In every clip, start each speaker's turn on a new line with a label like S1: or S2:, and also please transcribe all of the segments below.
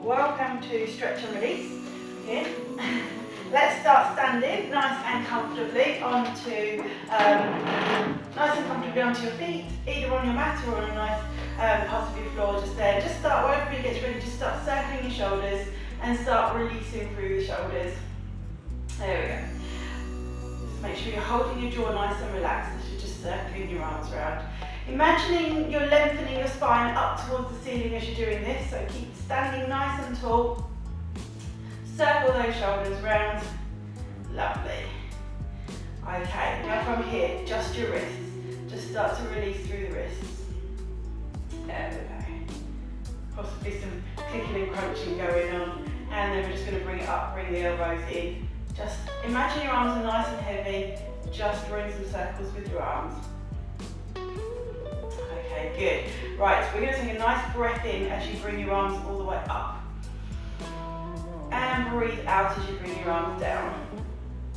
S1: Welcome to stretch and release. Again. Let's start standing nice and comfortably onto your feet, either on your mat or on a nice part of your floor just there. Just start, wherever you get ready, just start circling your shoulders and start releasing through the shoulders. There we go. Just make sure you're holding your jaw nice and relaxed as you're just circling your arms around. Imagining you're lengthening your spine up towards the ceiling as you're doing this, so keep standing nice and tall. Circle those shoulders round. Lovely. Okay, now from here, just your wrists. Just start to release through the wrists. There we go. Possibly some clicking and crunching going on. And then we're just going to bring it up, bring the elbows in. Just imagine your arms are nice and heavy. Just run some circles with your arms. Okay, good. Right, so we're going to take a nice breath in as you bring your arms all the way up. And breathe out as you bring your arms down.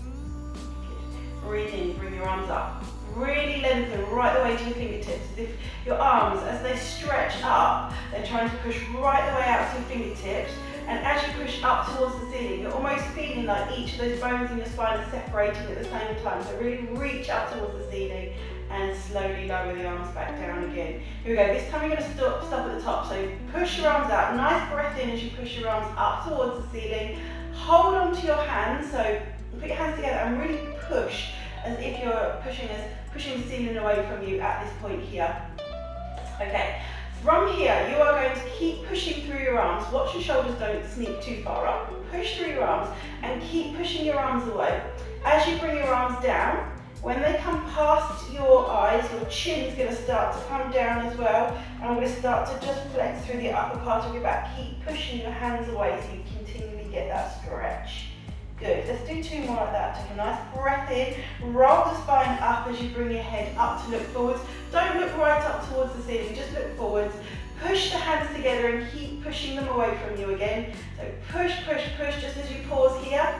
S1: Good. Breathe in, bring your arms up. Really lengthen right the way to your fingertips. As if your arms, as they stretch up, they're trying to push right the way out to your fingertips. And as you push up towards the ceiling, you're almost feeling like each of those bones in your spine are separating at the same time. So really reach up towards the ceiling and slowly lower the arms back down again. Here we go. This time you're going to stop at the top. So push your arms out. Nice breath in as you push your arms up towards the ceiling. Hold on to your hands. So put your hands together and really push as if you're pushing the ceiling away from you at this point here. Okay. From here, you are going to keep pushing through your arms. Watch your shoulders don't sneak too far up. Push through your arms and keep pushing your arms away. As you bring your arms down, when they come past your eyes, your chin is going to start to come down as well. And I'm going to start to just flex through the upper part of your back. Keep pushing your hands away so you continually get that stretch. Good. Let's do two more like that. Take a nice breath in. Roll the spine up as you bring your head up to look forwards. Don't look right up towards the ceiling, just look forwards. Push the hands together and keep pushing them away from you again. So push, push, push just as you pause here.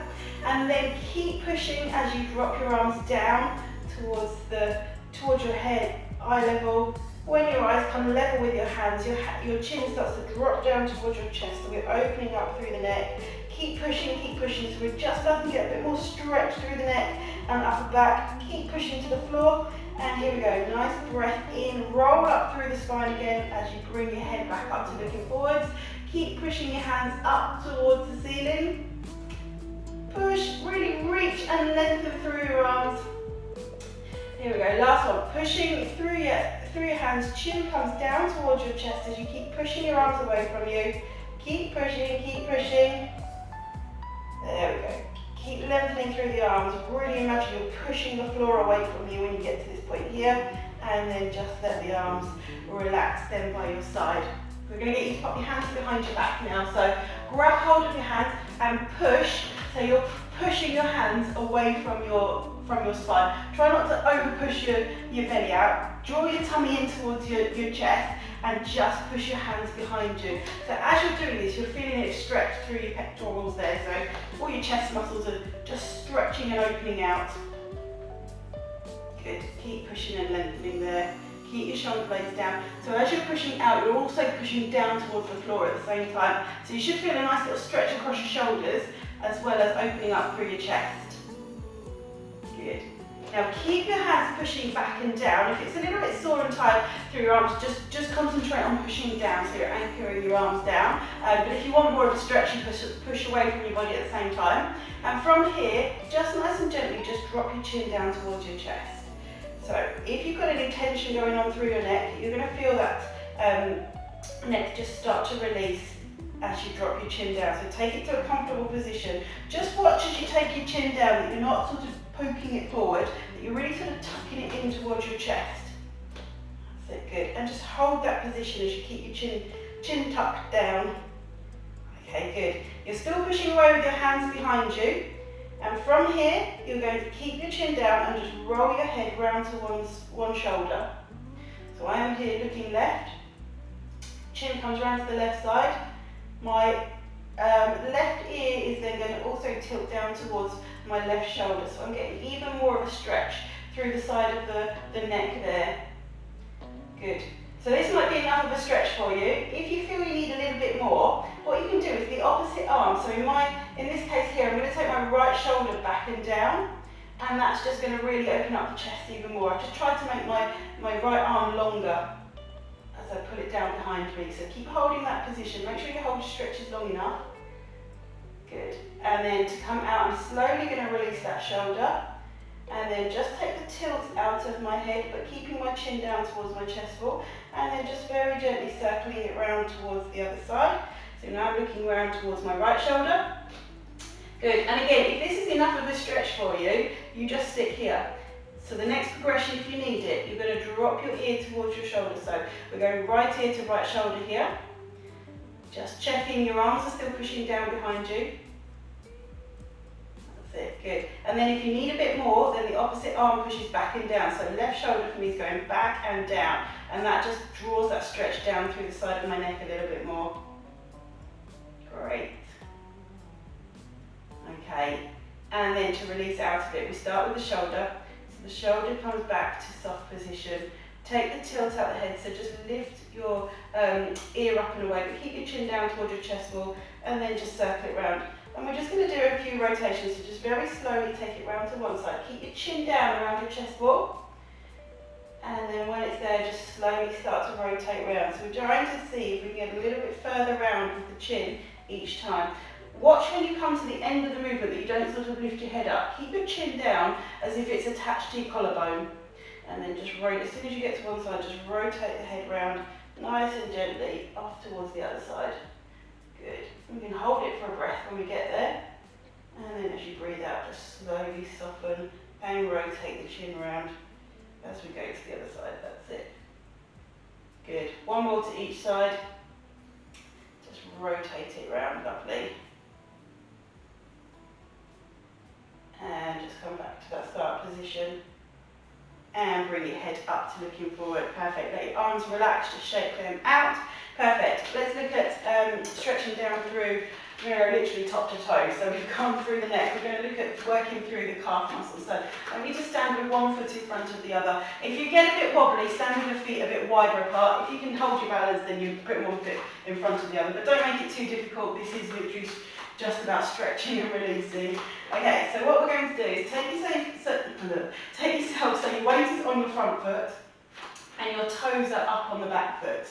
S1: And then keep pushing as you drop your arms down towards your head, eye level. When your eyes come level with your hands, your chin starts to drop down towards your chest. So we're opening up through the neck. Keep pushing, so we're just starting to get a bit more stretch through the neck and upper back. Keep pushing to the floor. And here we go, nice breath in, roll up through the spine again as you bring your head back up to looking forwards. Keep pushing your hands up towards the ceiling. Push, really reach and lengthen through your arms. Here we go, last one, pushing through your hands, chin comes down towards your chest as you keep pushing your arms away from you. Keep pushing, keep pushing. There we go. Keep lengthening through the arms. Really imagine you're pushing the floor away from you when you get to this point here. And then just let the arms relax then by your side. We're going to get you to pop your hands behind your back now. So grab hold of your hands and push. So you're pushing your hands away from your spine. Try not to over push your belly out. Draw your tummy in towards your chest and just push your hands behind you. So as you're doing this, you're feeling it stretch through your pectorals there. So all your chest muscles are just stretching and opening out. Good. Keep pushing and lengthening there. Keep your shoulder blades down. So as you're pushing out, you're also pushing down towards the floor at the same time. So you should feel a nice little stretch across your shoulders as well as opening up through your chest. Good. Now keep your hands pushing back and down. If it's a little bit sore and tight through your arms, just concentrate on pushing down, so you're anchoring your arms down. But if you want more of a stretch, you push away from your body at the same time. And from here, just nice and gently, just drop your chin down towards your chest. So if you've got any tension going on through your neck, you're going to feel that neck just start to release as you drop your chin down. So take it to a comfortable position. Just watch as you take your chin down, that you're not sort of poking it forward, that you're really sort of tucking it in towards your chest. That's it, good. And just hold that position as you keep your chin tucked down. Okay, good. You're still pushing away with your hands behind you. And from here, you're going to keep your chin down and just roll your head round to one shoulder. So I am here looking left. Chin comes round to the left side. My left ear is then going to also tilt down towards my left shoulder. So I'm getting even more of a stretch through the side of the neck there. Good. So this might be enough of a stretch for you. If you feel you need a little bit more, what you can do is in this case here, I'm going to take my right shoulder back and down, and that's just going to really open up the chest even more. I've just tried to make my right arm longer as I pull it down behind me. So keep holding that position. Make sure your whole stretch is long enough. Good. And then to come out, I'm slowly going to release that shoulder. And then just take the tilt out of my head, but keeping my chin down towards my chest wall. And then just very gently circling it round towards the other side. So now I'm looking round towards my right shoulder. Good. And again, if this is enough of a stretch for you, you just sit here. So the next progression, if you need it, you're going to drop your ear towards your shoulder. So we're going right ear to right shoulder here. Just checking your arms are still pushing down behind you. That's it, good. And then if you need a bit more, then the opposite arm pushes back and down. So left shoulder for me is going back and down. And that just draws that stretch down through the side of my neck a little bit more. Great. Okay, and then to release out of it, we start with the shoulder. So the shoulder comes back to soft position. Take the tilt out the head, so just lift your ear up and away, but keep your chin down towards your chest wall, and then just circle it round. And we're just going to do a few rotations, so just very slowly take it round to one side. Keep your chin down around your chest wall, and then when it's there, just slowly start to rotate round. So we're trying to see if we can get a little bit further round with the chin each time. Watch when you come to the end of the movement that you don't sort of lift your head up. Keep your chin down as if it's attached to your collarbone. And then just rotate, as soon as you get to one side, just rotate the head round nice and gently off towards the other side. Good. We can hold it for a breath when we get there. And then as you breathe out, just slowly soften and rotate the chin around as we go to the other side. That's it. Good. One more to each side. Just rotate it round, lovely. And just come back to that start position. And bring your head up to looking forward. Perfect. Let your arms relax, just shake them out. Perfect. Let's look at stretching down through, literally top to toe. So we've gone through the neck. We're going to look at working through the calf muscles. So I need to stand with one foot in front of the other. If you get a bit wobbly, stand with your feet a bit wider apart. If you can hold your balance, then you put one foot in front of the other. But don't make it too difficult. This is literally just about stretching and releasing. Okay, so what we're going to do is take yourself so your weight is on your front foot and your toes are up on the back foot.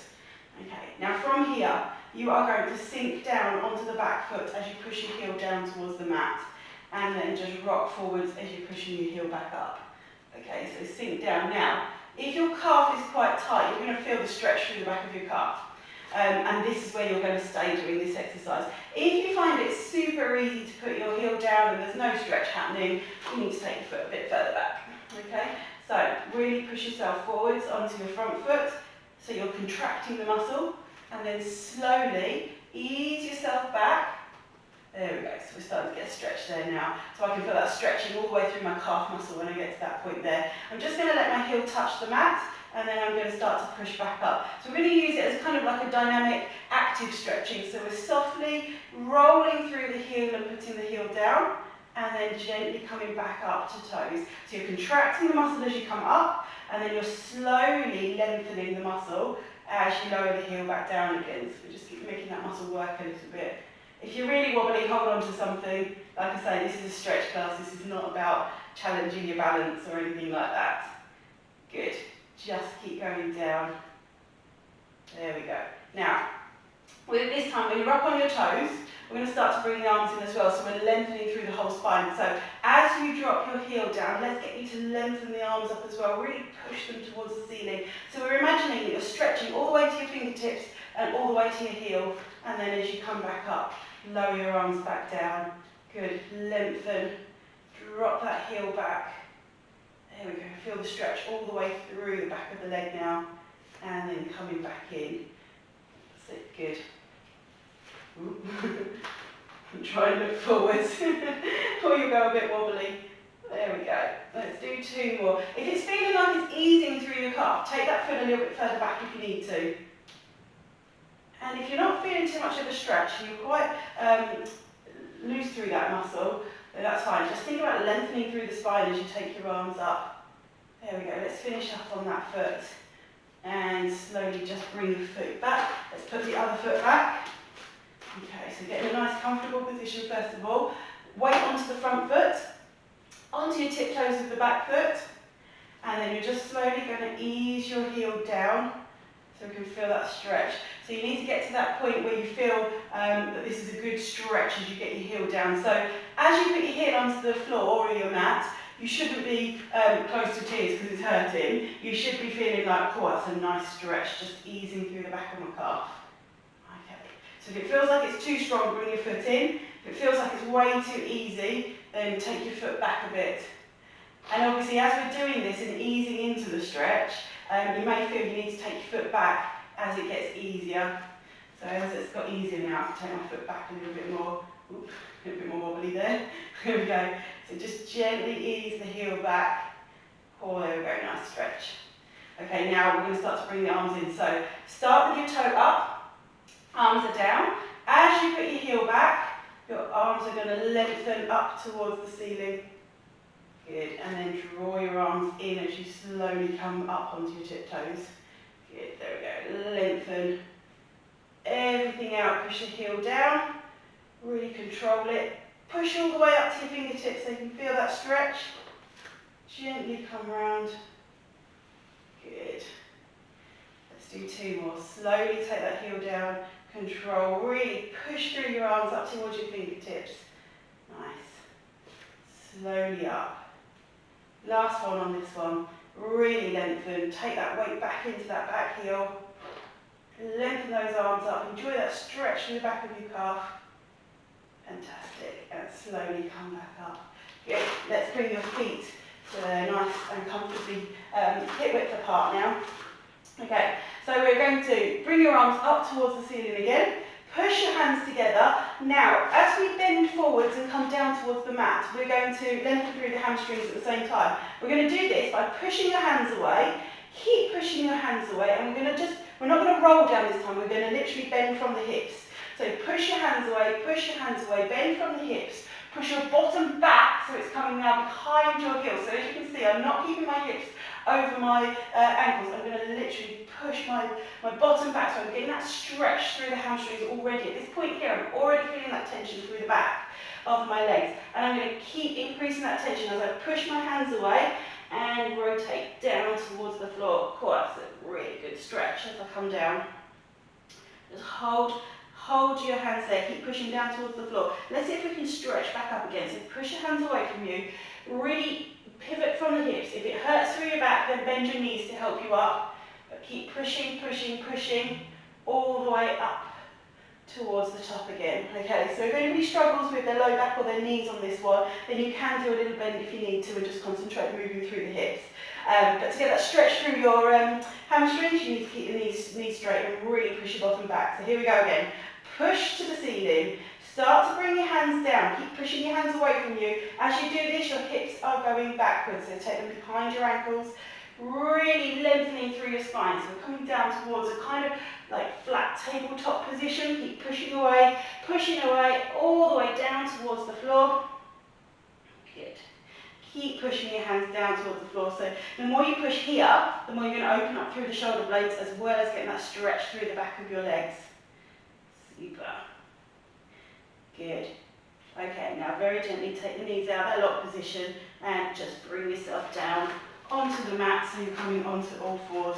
S1: Okay, now from here, you are going to sink down onto the back foot as you push your heel down towards the mat, and then just rock forwards as you're pushing your heel back up. Okay, so sink down. Now, if your calf is quite tight, you're going to feel the stretch through the back of your calf. And this is where you're going to stay doing this exercise. If you find it super easy to put your heel down and there's no stretch happening, you need to take your foot a bit further back. Okay, so really push yourself forwards onto your front foot, so you're contracting the muscle, and then slowly ease yourself back. There we go, so we're starting to get a stretch there now. So I can feel that stretching all the way through my calf muscle when I get to that point there. I'm just going to let my heel touch the mat, and then I'm going to start to push back up. So we're going to use it as kind of like a dynamic, active stretching. So we're softly rolling through the heel and putting the heel down, and then gently coming back up to toes. So you're contracting the muscle as you come up, and then you're slowly lengthening the muscle as you lower the heel back down again. So we just keep making that muscle work a little bit. If you're really wobbly, hold on to something. Like I say, this is a stretch class. This is not about challenging your balance or anything like that. Good. Just keep going down. There we go. Now, with this time, when you're up on your toes, we're going to start to bring the arms in as well, so we're lengthening through the whole spine. So as you drop your heel down, let's get you to lengthen the arms up as well, really push them towards the ceiling. So we're imagining that you're stretching all the way to your fingertips and all the way to your heel, and then as you come back up, lower your arms back down. Good, lengthen, drop that heel back. There we go, feel the stretch all the way through the back of the leg now, and then coming back in. That's it, good. Try and look forwards, or you'll go a bit wobbly. There we go. Let's do two more. If it's feeling like it's easing through your calf, take that foot a little bit further back if you need to. And if you're not feeling too much of a stretch, you're quite loose through that muscle, then that's fine. Just think about lengthening through the spine as you take your arms up. There we go. Let's finish up on that foot. And slowly just bring your foot back. Let's put the other foot back. Okay, So get in a nice comfortable position first of all. Weight onto the front foot, onto your tiptoes of the back foot, and then you're just slowly going to ease your heel down so we can feel that stretch. So you need to get to that point where you feel that this is a good stretch as you get your heel down. So as you put your heel onto the floor or your mat, you shouldn't be close to tears because it's hurting. You should be feeling like, oh, that's a nice stretch, just easing through the back of my calf. Okay. So if it feels like it's too strong, bring your foot in. If it feels like it's way too easy, then take your foot back a bit. And obviously, as we're doing this and easing into the stretch, you may feel you need to take your foot back as it gets easier. So as it's got easier now, I take my foot back a little bit more. Oops, a little bit more wobbly there. There we go. So just gently ease the heel back. Oh, there we go, nice stretch. Okay, now we're going to start to bring the arms in. So start with your toe up, arms are down. As you put your heel back, your arms are going to lengthen up towards the ceiling. Good, and then draw your arms in as you slowly come up onto your tiptoes. Good, there we go, lengthen everything out, push your heel down, really control it. Push all the way up to your fingertips so you can feel that stretch. Gently come round. Good. Let's do 2 more. Slowly take that heel down, control, really push through your arms up towards your fingertips. Nice. Slowly up. Last one on this one, really lengthen, take that weight back into that back heel, lengthen those arms up, enjoy that stretch through the back of your calf. Fantastic, and slowly come back up. Good, let's bring your feet to nice and comfortably hip width apart now. Okay, so we're going to bring your arms up towards the ceiling again. Push your hands together. Now, as we bend forwards and come down towards the mat, we're going to lengthen through the hamstrings at the same time. We're going to do this by pushing your hands away. Keep pushing your hands away, and we're not going to roll down this time. We're going to literally bend from the hips. So push your hands away, bend from the hips. Push your bottom back so it's coming now behind your heels. So as you can see, I'm not keeping my hips over my ankles. I'm going to literally push my bottom back, so I'm getting that stretch through the hamstrings already. At this point here, I'm already feeling that tension through the back of my legs. And I'm going to keep increasing that tension as I push my hands away and rotate down towards the floor. Cool, that's a really good stretch as I come down. Just hold your hands there, keep pushing down towards the floor. Let's see if we can stretch back up again. So push your hands away from you, really pivot from the hips. If it hurts through your back, then bend your knees to help you up. But keep pushing, all the way up towards the top again. Okay, so if anybody struggles with their low back or their knees on this one, then you can do a little bend if you need to and just concentrate moving through the hips. But to get that stretch through your hamstrings, you need to keep your knees straight and really push your bottom back. So here we go again. Push to the ceiling. Start to bring your hands down. Keep pushing your hands away from you. As you do this, your hips are going backwards. So take them behind your ankles. Really lengthening through your spine. So we're coming down towards a kind of like flat tabletop position. Keep pushing away, all the way down towards the floor. Good. Keep pushing your hands down towards the floor. So the more you push here, the more you're going to open up through the shoulder blades as well as getting that stretch through the back of your legs. Super. Good. Okay, now very gently take the knees out of that lock position and just bring yourself down onto the mat so you're coming onto all fours.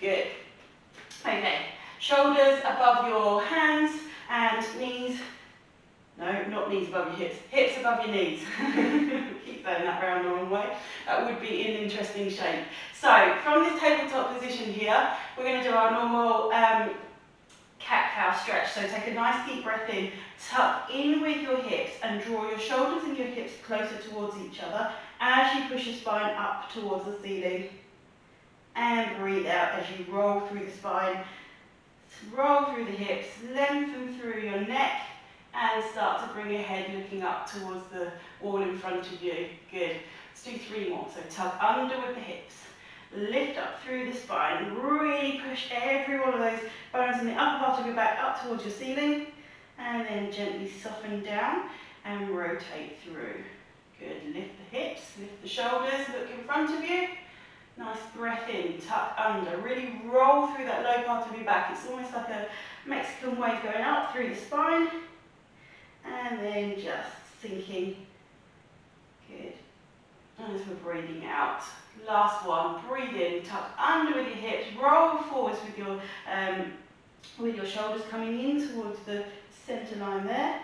S1: Good. Okay, shoulders above your hands and knees. No, not knees above your hips. Hips above your knees. Keep saying that round the wrong way. That would be an interesting shape. So, from this tabletop position here, we're going to do our normal cat-cow stretch. So take a nice deep breath in, tuck in with your hips and draw your shoulders and your hips closer towards each other as you push your spine up towards the ceiling. And breathe out as you roll through the spine, roll through the hips, lengthen through your neck and start to bring your head looking up towards the wall in front of you. Good. Let's do 3 more. So tuck under with the hips. Lift up through the spine, really push every one of those bones in the upper part of your back up towards your ceiling, and then gently soften down and rotate through. Good, lift the hips, lift the shoulders, look in front of you. Nice breath in, tuck under, really roll through that low part of your back. It's almost like a Mexican wave going up through the spine. And then just sinking. Good. And as we're breathing out. Last one, breathe in, tuck under with your hips, roll forwards with your shoulders coming in towards the center line there.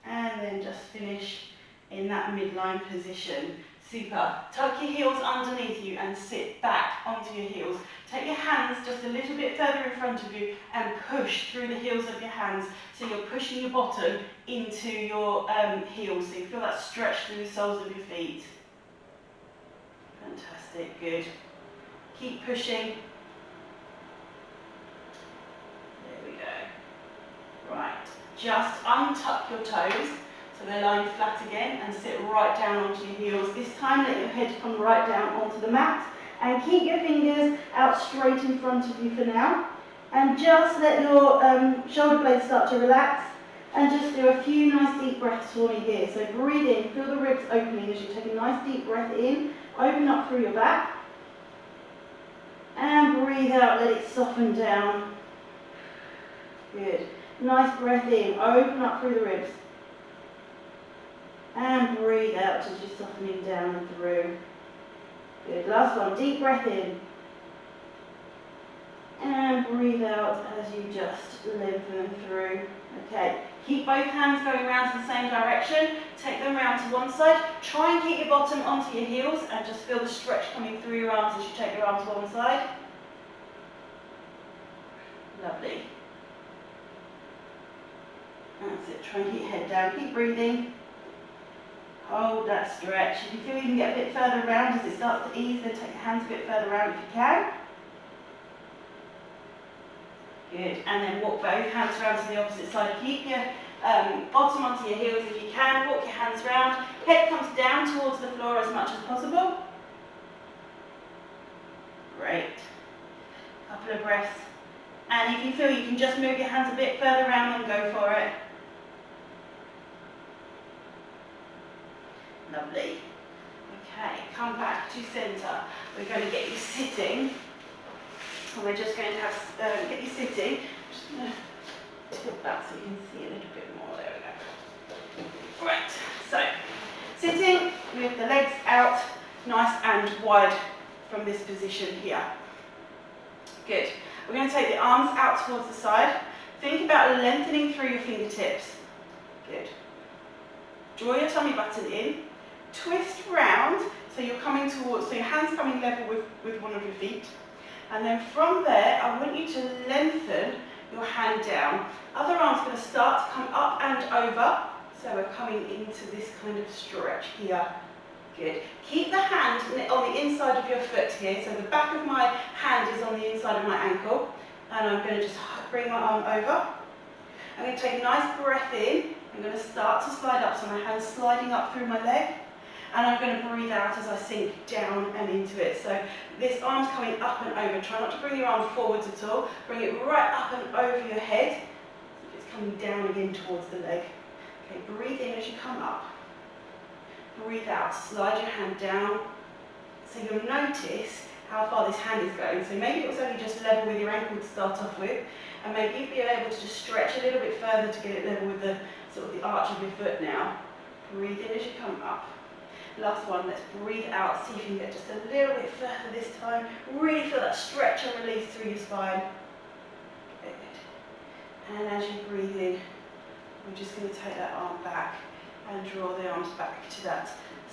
S1: And then just finish in that midline position. Super. Tuck your heels underneath you and sit back onto your heels. Take your hands just a little bit further in front of you and push through the heels of your hands. So you're pushing your bottom into your heels. So you feel that stretch through the soles of your feet. Fantastic, good. Keep pushing. There we go. Right, just untuck your toes so they're lying flat again and sit right down onto your heels. This time let your head come right down onto the mat and keep your fingers out straight in front of you for now. And just let your shoulder blades start to relax and just do a few nice deep breaths for me here. So breathe in, feel the ribs opening as you take a nice deep breath in. Open up through your back. And breathe out, let it soften down. Good. Nice breath in, open up through the ribs. And breathe out as you're softening down and through. Good. Last one, deep breath in. And breathe out as you just lengthen through. Okay, keep both hands going around to the same direction. Take them round to one side. Try and keep your bottom onto your heels and just feel the stretch coming through your arms as you take your arms to one side. Lovely. That's it, try and keep your head down. Keep breathing. Hold that stretch. If you feel you can get a bit further around as it starts to ease, then take your hands a bit further around if you can. Good, and then walk both hands around to the opposite side. Keep your bottom onto your heels if you can. Walk your hands round. Head comes down towards the floor as much as possible. Great. Couple of breaths. And if you feel you can just move your hands a bit further around, then go for it. Lovely. Okay, come back to centre. We're going to get you sitting. And we're just going to have get you sitting. I'm just going to tilt that so you can see a little bit more. There we go. Right, so sitting with the legs out, nice and wide from this position here. Good. We're going to take the arms out towards the side. Think about lengthening through your fingertips. Good. Draw your tummy button in. Twist round so you're coming towards, so your hands coming level with one of your feet. And then from there, I want you to lengthen your hand down. Other arm's going to start to come up and over. So we're coming into this kind of stretch here. Good. Keep the hand on the inside of your foot here. So the back of my hand is on the inside of my ankle. And I'm going to just bring my arm over. I'm going to take a nice breath in. I'm going to start to slide up. So my hand's sliding up through my leg. And I'm going to breathe out as I sink down and into it. So this arm's coming up and over. Try not to bring your arm forwards at all. Bring it right up and over your head. It's coming down again towards the leg. Okay, breathe in as you come up. Breathe out. Slide your hand down. So you'll notice how far this hand is going. So maybe it was only just level with your ankle to start off with. And maybe you'd be able to just stretch a little bit further to get it level with the sort of the arch of your foot now. Breathe in as you come up. Last one, let's breathe out, see if you can get just a little bit further this time. Really feel that stretch and release through your spine. Good. And as you breathe in, we're just going to take that arm back and draw the arms back to that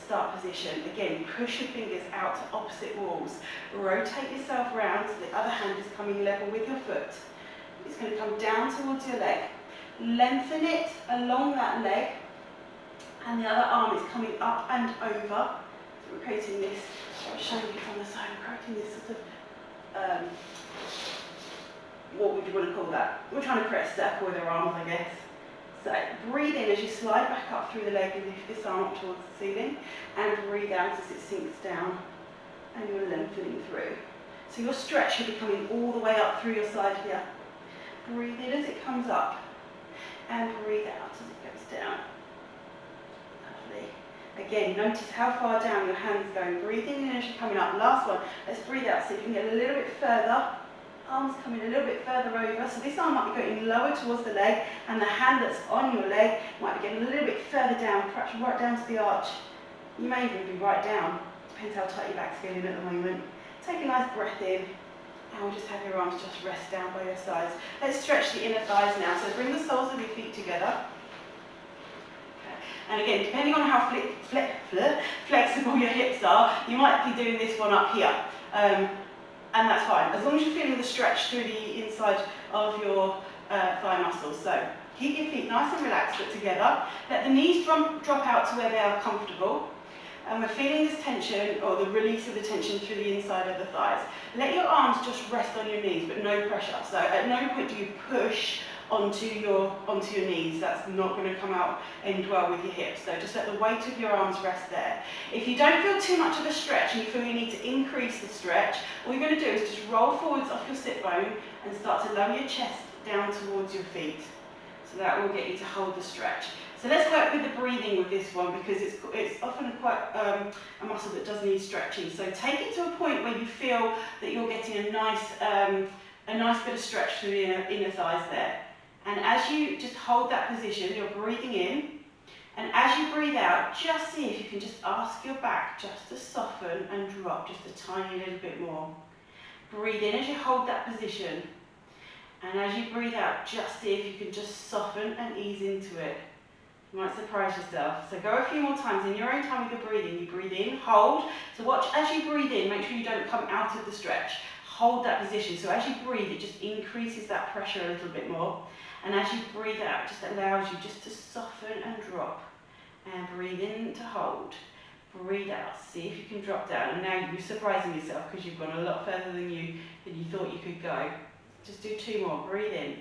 S1: start position. Again, push your fingers out to opposite walls. Rotate yourself round so the other hand is coming level with your foot. It's going to come down towards your leg. Lengthen it along that leg. And the other arm is coming up and over. So we're creating this, I'm showing you from the side, we're creating this sort of, what would you want to call that? We're trying to create a circle with our arms, I guess. So breathe in as you slide back up through the leg and lift this arm up towards the ceiling. And breathe out as it sinks down. And you're lengthening through. So your stretch should be coming all the way up through your side here. Breathe in as it comes up. And breathe out as it goes down. Again, notice how far down your hand's going. Breathing in as you're coming up. Last one. Let's breathe out so you can get a little bit further Arms coming a little bit further over, so this arm might be going lower towards the leg, and the hand that's on your leg might be getting a little bit further down, perhaps right down to the arch. You may even be right down, depends how tight your back's feeling at the moment. Take a nice breath in, and we'll just have your arms just rest down by your sides. Let's stretch the inner thighs now, so bring the soles of your feet together. And again, depending on how flexible your hips are, you might be doing this one up here. And that's fine, as long as you're feeling the stretch through the inside of your thigh muscles. So keep your feet nice and relaxed but together. Let the knees drop out to where they are comfortable. And we're feeling this tension, or the release of the tension through the inside of the thighs. Let your arms just rest on your knees, but no pressure. So at no point do you push onto your knees. That's not going to come out end well with your hips. So just let the weight of your arms rest there. If you don't feel too much of a stretch and you feel you need to increase the stretch, all you're going to do is just roll forwards off your sit bone and start to lower your chest down towards your feet. So that will get you to hold the stretch. So let's work with the breathing with this one, because it's often quite a muscle that does need stretching. So take it to a point where you feel that you're getting a nice bit of stretch through the inner thighs there. And as you just hold that position, you're breathing in, and as you breathe out, just see if you can just ask your back just to soften and drop just a tiny little bit more. Breathe in as you hold that position, and as you breathe out, just see if you can just soften and ease into it. You might surprise yourself. So go a few more times in your own time with your breathing. You breathe in, hold. So watch as you breathe in, make sure you don't come out of the stretch. Hold that position. So as you breathe, it just increases that pressure a little bit more. And as you breathe out, it just allows you just to soften and drop. And breathe in to hold. Breathe out. See if you can drop down. And now you're surprising yourself because you've gone a lot further than you thought you could go. Just do 2 more. Breathe in.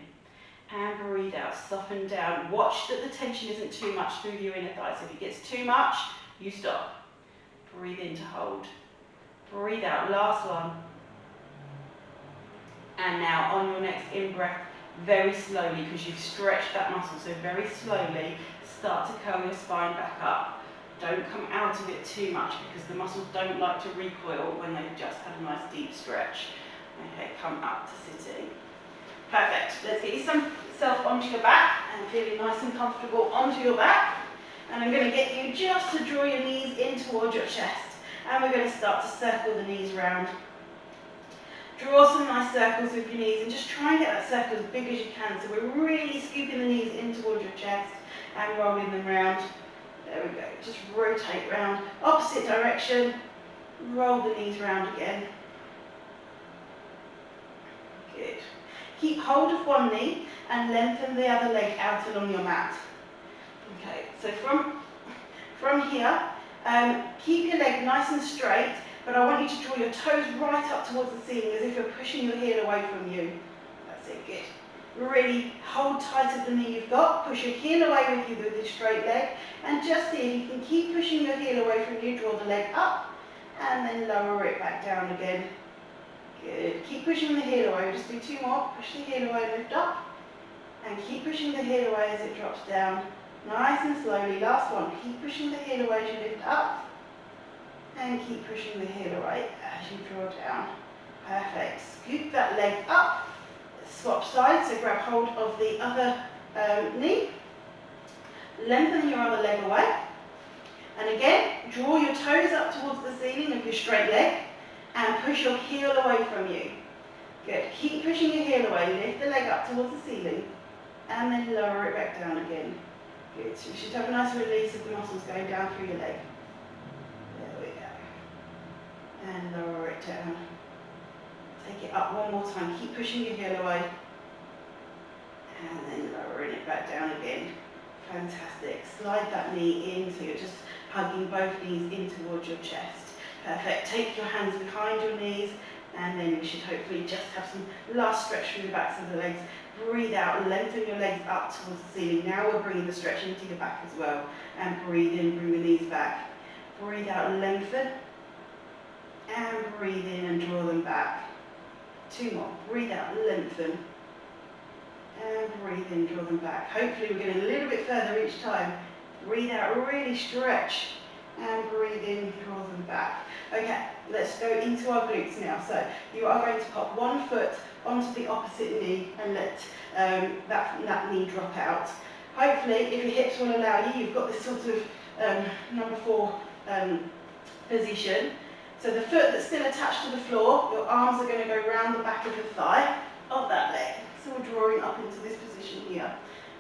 S1: And breathe out, soften down. Watch that the tension isn't too much through your inner thighs. If it gets too much, you stop. Breathe in to hold. Breathe out, last one. And now on your next in-breath, very slowly, because you've stretched that muscle, so very slowly, start to curl your spine back up. Don't come out of it too much, because the muscles don't like to recoil when they've just had a nice deep stretch. Okay, come up to sitting. Perfect. Let's get yourself onto your back and feeling nice and comfortable onto your back. And I'm going to get you just to draw your knees in towards your chest. And we're going to start to circle the knees round. Draw some nice circles with your knees and just try and get that circle as big as you can. So we're really scooping the knees in towards your chest and rolling them round. There we go. Just rotate round. Opposite direction. Roll the knees round again. Good. Keep hold of one knee and lengthen the other leg out along your mat. Okay, so from here, keep your leg nice and straight, but I want you to draw your toes right up towards the ceiling as if you're pushing your heel away from you. That's it, good. Really hold tight at the knee you've got, push your heel away with you with your straight leg, and just see if you can keep pushing your heel away from you, draw the leg up, and then lower it back down again. Good. Keep pushing the heel away. Just do 2 more. Push the heel away, lift up. And keep pushing the heel away as it drops down. Nice and slowly. Last one. Keep pushing the heel away as you lift up. And keep pushing the heel away as you draw down. Perfect. Scoop that leg up. Swap sides. So grab hold of the other knee. Lengthen your other leg away. And again, draw your toes up towards the ceiling of your straight leg. And push your heel away from you. Good. Keep pushing your heel away. Lift the leg up towards the ceiling. And then lower it back down again. Good. So you should have a nice release of the muscles going down through your leg. There we go. And lower it down. Take it up one more time. Keep pushing your heel away. And then lowering it back down again. Fantastic. Slide that knee in so you're just hugging both knees in towards your chest. Perfect. Take your hands behind your knees, and then we should hopefully just have some last stretch through the backs of the legs. Breathe out, lengthen your legs up towards the ceiling. Now we're bringing the stretch into your back as well. And breathe in, bring the knees back. Breathe out, lengthen. And breathe in and draw them back. 2 more. Breathe out, lengthen. And breathe in, draw them back. Hopefully we're getting a little bit further each time. Breathe out, really stretch. and breathe in, draw them back. Okay, let's go into our glutes now. So you are going to pop one foot onto the opposite knee and let that knee drop out. Hopefully, if your hips will allow you, you've got this sort of number 4 position. So the foot that's still attached to the floor, your arms are going to go round the back of the thigh of that leg. So we're drawing up into this position here.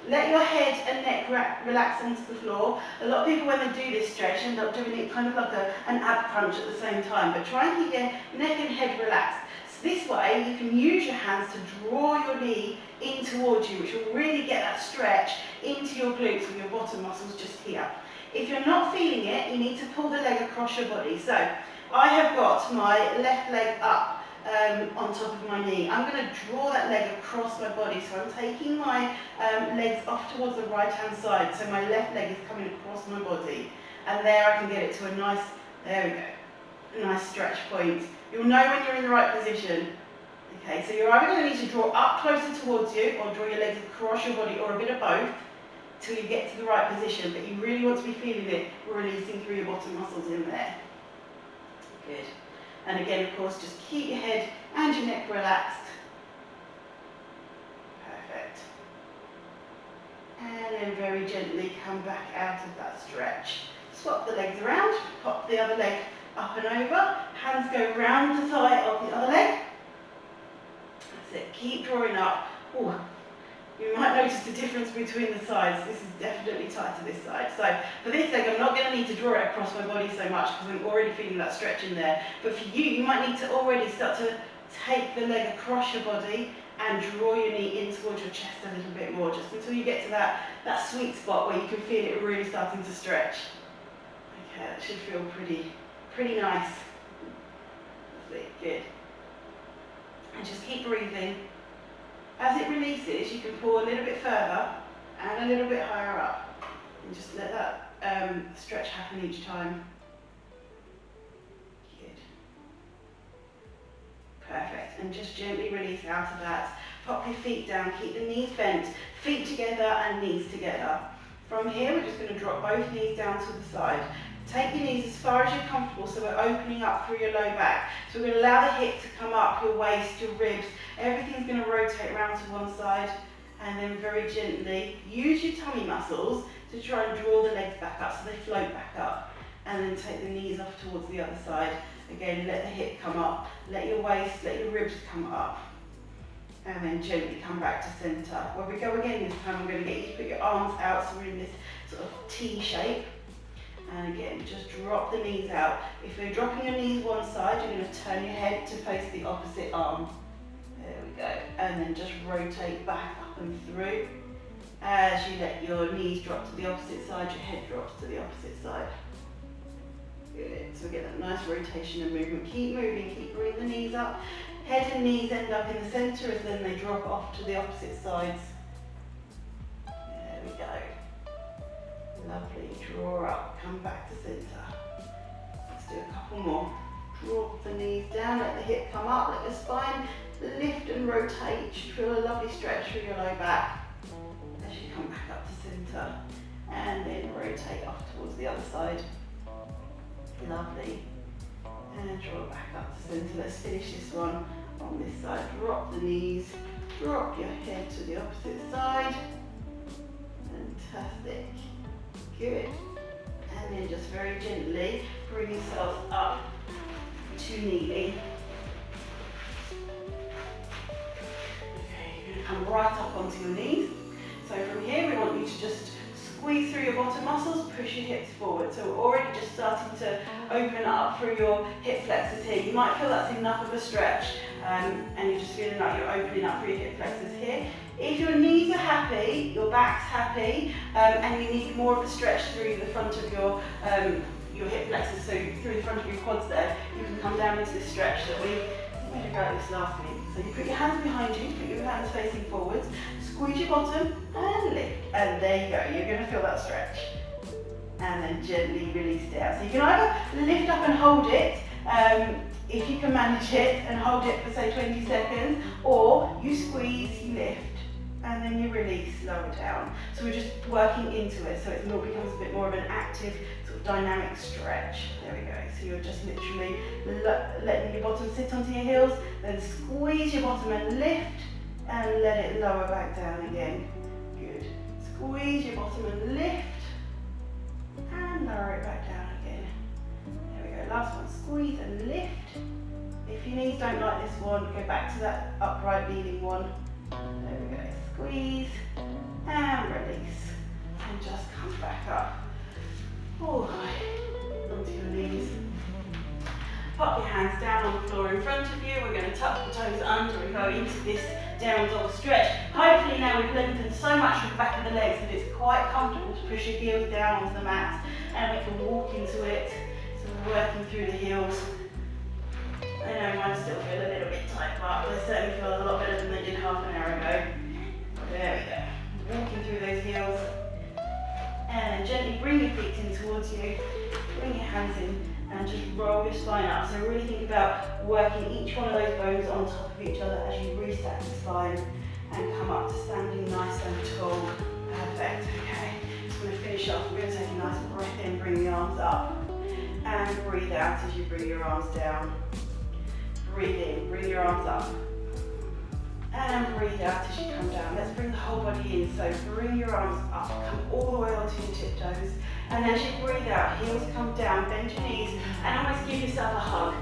S1: Let your head and neck relax onto the floor. A lot of people, when they do this stretch, end up doing it kind of like an ab crunch at the same time. But try and keep your neck and head relaxed. So this way, you can use your hands to draw your knee in towards you, which will really get that stretch into your glutes and your bottom muscles just here. If you're not feeling it, you need to pull the leg across your body. So I have got my left leg up on top of my knee. I'm going to draw that leg across my body. So I'm taking my legs off towards the right hand side. So my left leg is coming across my body. And there I can get it to a nice, there we go, a nice stretch point. You'll know when you're in the right position. Okay, so you're either going to need to draw up closer towards you or draw your legs across your body, or a bit of both, till you get to the right position. But you really want to be feeling it releasing through your bottom muscles in there. Good. And again, of course, just keep your head and your neck relaxed. Perfect. And then very gently come back out of that stretch. Swap the legs around, pop the other leg up and over. Hands go round the thigh of the other leg. That's it. Keep drawing up. Ooh. You might notice the difference between the sides. This is definitely tight to this side. So for this leg, I'm not going to need to draw it across my body so much because I'm already feeling that stretch in there. But for you, you might need to already start to take the leg across your body and draw your knee in towards your chest a little bit more, just until you get to that sweet spot where you can feel it really starting to stretch. Okay, that should feel pretty nice. Good. And just keep breathing. As it releases, you can pull a little bit further and a little bit higher up. And just let that stretch happen each time. Good. Perfect. And just gently release out of that. Pop your feet down, keep the knees bent, feet together and knees together. From here, we're just going to drop both knees down to the side. Take your knees as far as you're comfortable, so we're opening up through your low back. So we're going to allow the hip to come up, your waist, your ribs. Everything's going to rotate around to one side, and then very gently use your tummy muscles to try and draw the legs back up so they float back up. And then take the knees off towards the other side. Again, let the hip come up, let your waist, let your ribs come up. And then gently come back to centre. Where we go again this time, we're going to get you to put your arms out, so we're in this sort of T shape. And again, just drop the knees out. If you're dropping your knees one side, you're going to turn your head to face the opposite arm. There we go. And then just rotate back up and through. As you let your knees drop to the opposite side, your head drops to the opposite side. Good. So we get that nice rotation and movement. Keep moving, keep bringing the knees up. Head and knees end up in the centre as then they drop off to the opposite sides. There we go. Lovely. Draw up, come back to centre. Let's do a couple more. Drop the knees down, let the hip come up, let the spine lift and rotate. You should feel a lovely stretch through your low back as you come back up to centre. And then rotate off towards the other side. Lovely. And draw back up to centre. Let's finish this one on this side. Drop the knees, drop your head to the opposite side. Fantastic. Good. And then just very gently bring yourself up to kneeling. Okay, you're going to come right up onto your knees. So from here, we want you to just squeeze through your bottom muscles, push your hips forward. So we're already just starting to open up through your hip flexors here. You might feel that's enough of a stretch, and you're just feeling like you're opening up through your hip flexors here. If your knees are happy, your back's happy, and you need more of a stretch through the front of your hip flexors, so through the front of your quads there, you can come down into this stretch that we figured out this last week. So you put your hands behind you, put your hands facing forwards, squeeze your bottom and lift, and there you go. You're going to feel that stretch. And then gently release down. So you can either lift up and hold it, if you can manage it, and hold it for say 20 seconds, or you squeeze, you lift, and then you release, lower down. So we're just working into it, so it becomes a bit more of an active, sort of dynamic stretch. There we go. So you're just literally letting your bottom sit onto your heels, then squeeze your bottom and lift, and let it lower back down again. Good. Squeeze your bottom and lift, and lower it back down again. There we go. Last one. Squeeze and lift. If your knees don't like this one, go back to that upright kneeling one. There we go. Squeeze and release, and just come back up. All the way onto your knees. Pop your hands down on the floor in front of you. We're going to tuck the toes under and go into this down dog stretch. Hopefully now we've lengthened so much from the back of the legs that it's quite comfortable to push your heels down onto the mat, and we can walk into it. So we're working through the heels. I know mine still feel a little bit tight, but they certainly feel a lot better than they did half an hour ago. There we go. Walking through those heels. And gently bring your feet in towards you. Bring your hands in and just roll your spine up. So really think about working each one of those bones on top of each other as you reset the spine and come up to standing nice and tall. Perfect. Okay. Just going to finish off. We're going to take a nice breath in, bring the arms up. And breathe out as you bring your arms down. Breathe in, bring your arms up. And breathe out as you come down. Let's bring the whole body in. So bring your arms up, come all the way onto your tiptoes. And as you breathe out, heels come down, bend your knees, and almost give yourself a hug.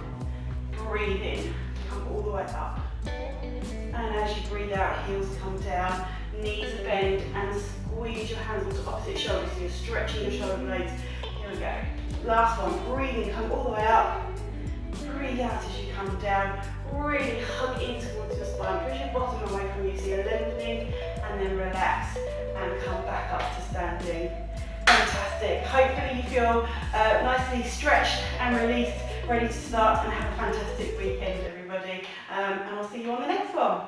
S1: Breathe in, come all the way up. And as you breathe out, heels come down, knees bend, and squeeze your hands onto opposite shoulders. So you're stretching your shoulder blades. Here we go. Last one, breathe in, come all the way up. Breathe out as you come down. Really hug in towards your spine. Push your bottom away from you so you're lengthening, and then relax and come back up to standing. Fantastic. Hopefully you feel nicely stretched and released, ready to start and have a fantastic weekend, everybody. And I'll see you on the next one.